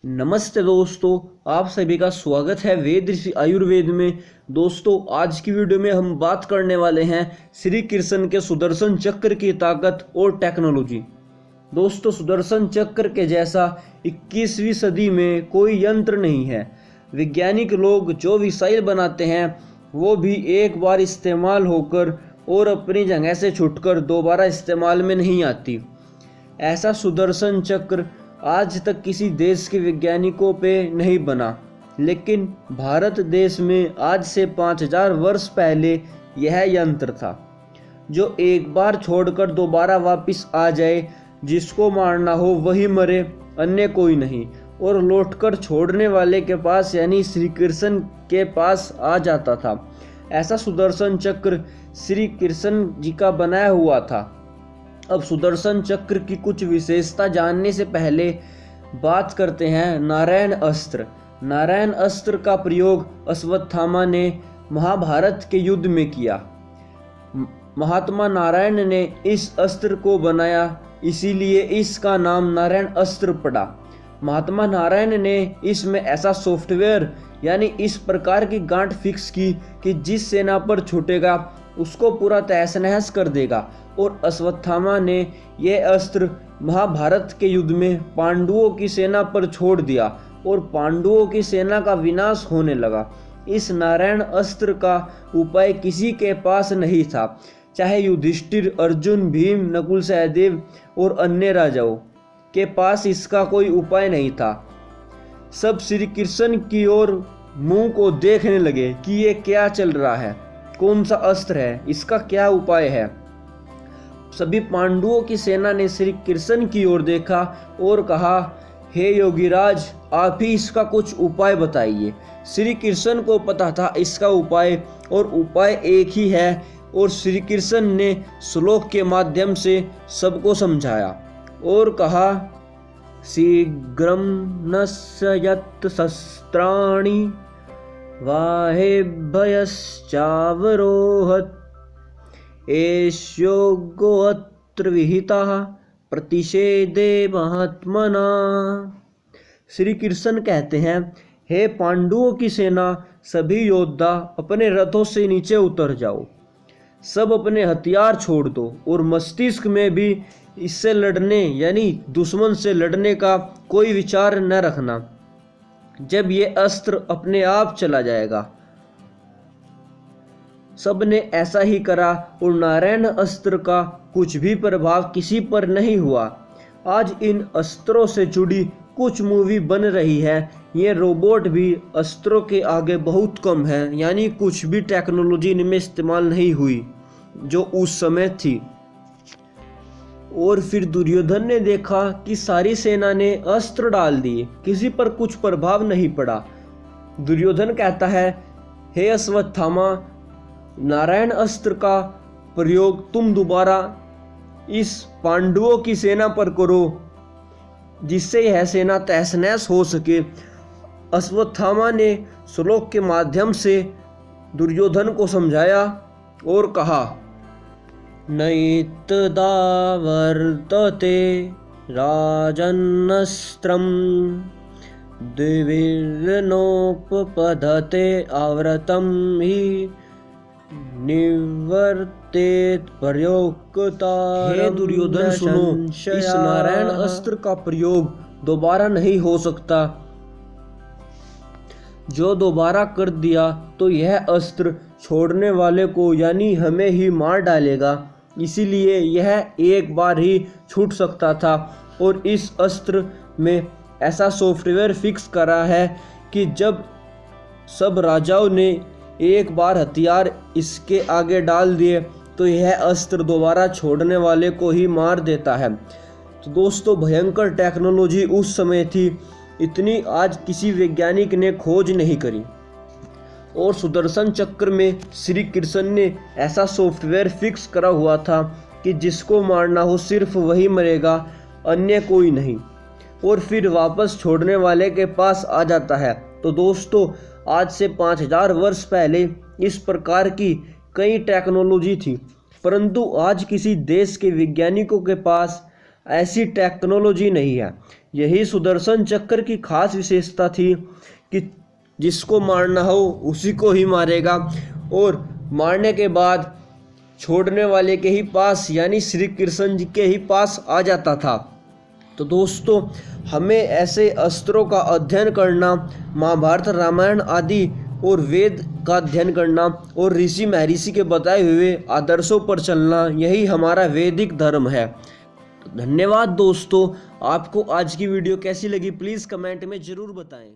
नमस्ते दोस्तों, आप सभी का स्वागत है वेद ऋषि आयुर्वेद में। दोस्तों, आज की वीडियो में हम बात करने वाले हैं श्री कृष्ण के सुदर्शन चक्र की ताकत और टेक्नोलॉजी। दोस्तों, सुदर्शन चक्र के जैसा 21वीं सदी में कोई यंत्र नहीं है। वैज्ञानिक लोग जो मिसाइल बनाते हैं वो भी एक बार इस्तेमाल होकर और अपनी जगह से छूटकर दोबारा इस्तेमाल में नहीं आती। ऐसा सुदर्शन चक्र आज तक किसी देश के वैज्ञानिकों पे नहीं बना, लेकिन भारत देश में आज से 5000 वर्ष पहले यह यंत्र था जो एक बार छोड़कर दोबारा वापस आ जाए। जिसको मारना हो वही मरे, अन्य कोई नहीं। और लौटकर छोड़ने वाले के पास यानी श्री कृष्ण के पास आ जाता था। ऐसा सुदर्शन चक्र श्री कृष्ण जी का बनाया हुआ था। अब सुदर्शन चक्र की कुछ विशेषता जानने से पहले बात करते हैं नारायण अस्त्र। नारायण अस्त्र का प्रयोग अश्वत्थामा ने महाभारत के युद्ध में किया। महात्मा नारायण ने इस अस्त्र को बनाया, इसीलिए इसका नाम नारायण अस्त्र पड़ा। महात्मा नारायण ने इसमें ऐसा सॉफ्टवेयर यानी इस प्रकार की गांठ फिक्स की कि जिस सेना पर छूटेगा उसको पूरा तहस नहस कर देगा। और अश्वत्थामा ने यह अस्त्र महाभारत के युद्ध में पांडवों की सेना पर छोड़ दिया और पांडवों की सेना का विनाश होने लगा। इस नारायण अस्त्र का उपाय किसी के पास नहीं था, चाहे युधिष्ठिर, अर्जुन, भीम, नकुल, सहदेव और अन्य राजाओं के पास इसका कोई उपाय नहीं था। सब श्री कृष्ण की ओर मुंह को देखने लगे कि ये क्या चल रहा है, कौन सा अस्त्र है, इसका क्या उपाय है। सभी पांडवों की सेना ने श्री कृष्ण की ओर देखा और कहा, हे योगीराज, आप ही इसका कुछ उपाय बताइए। श्री कृष्ण को पता था इसका उपाय, और उपाय एक ही है। और श्री कृष्ण ने श्लोक के माध्यम से सबको समझाया और कहा, शीघ्रं नश्यत शस्त्राणि वाहेभ्यश्चावरोहत् एष्योगोऽत्र विहितः प्रतिषेधे महात्मना। श्री कृष्ण कहते हैं, हे पांडवों की सेना, सभी योद्धा अपने रथों से नीचे उतर जाओ। सब अपने हथियार छोड़ दो और मस्तिष्क में भी इससे लड़ने यानी दुश्मन से लड़ने का कोई विचार न रखना। जब ये अस्त्र अपने आप चला जाएगा। सबने ऐसा ही करा और नारायण अस्त्र का कुछ भी प्रभाव किसी पर नहीं हुआ। आज इन अस्त्रों से जुड़ी कुछ मूवी बन रही है। ये रोबोट भी अस्त्रों के आगे बहुत कम है, यानी कुछ भी टेक्नोलॉजी इनमें इस्तेमाल नहीं हुई जो उस समय थी। और फिर दुर्योधन ने देखा कि सारी सेना ने अस्त्र डाल दिए, किसी पर कुछ प्रभाव नहीं पड़ा। दुर्योधन कहता है, हे अश्वत्थामा, नारायण अस्त्र का प्रयोग तुम दोबारा इस पांडवों की सेना पर करो, जिससे यह सेना तहस नहस हो सके। अश्वत्थामा ने श्लोक के माध्यम से दुर्योधन को समझाया और कहा, नैतदा वर्तते राजन्नस्त्रं द्विविर्नोपपद्यते आवृतं हि निवर्तेत प्रयोक्ता। हे दुर्योधन, सुनो, इस नारायण अस्त्र का प्रयोग दोबारा नहीं हो सकता। जो दोबारा कर दिया तो यह अस्त्र छोड़ने वाले को यानी हमें ही मार डालेगा। इसीलिए यह एक बार ही छूट सकता था। और इस अस्त्र में ऐसा सॉफ्टवेयर फिक्स करा है कि जब सब राजाओं ने एक बार हथियार इसके आगे डाल दिए तो यह अस्त्र दोबारा छोड़ने वाले को ही मार देता है। तो दोस्तों, भयंकर टेक्नोलॉजी उस समय थी, इतनी आज किसी वैज्ञानिक ने खोज नहीं करी। और सुदर्शन चक्र में श्री कृष्ण ने ऐसा सॉफ्टवेयर फिक्स करा हुआ था कि जिसको मारना हो सिर्फ वही मरेगा, अन्य कोई नहीं। और फिर वापस छोड़ने वाले के पास आ जाता है। तो दोस्तों, आज से 5000 वर्ष पहले इस प्रकार की कई टेक्नोलॉजी थी, परंतु आज किसी देश के वैज्ञानिकों के पास ऐसी टेक्नोलॉजी नहीं है। यही सुदर्शन चक्र की खास विशेषता थी कि जिसको मारना हो उसी को ही मारेगा और मारने के बाद छोड़ने वाले के ही पास यानी श्री कृष्ण जी के ही पास आ जाता था। तो दोस्तों, हमें ऐसे अस्त्रों का अध्ययन करना, महाभारत रामायण आदि और वेद का अध्ययन करना और ऋषि महर्षि के बताए हुए आदर्शों पर चलना, यही हमारा वैदिक धर्म है। धन्यवाद दोस्तों। आपको आज की वीडियो कैसी लगी प्लीज़ कमेंट में ज़रूर बताएं।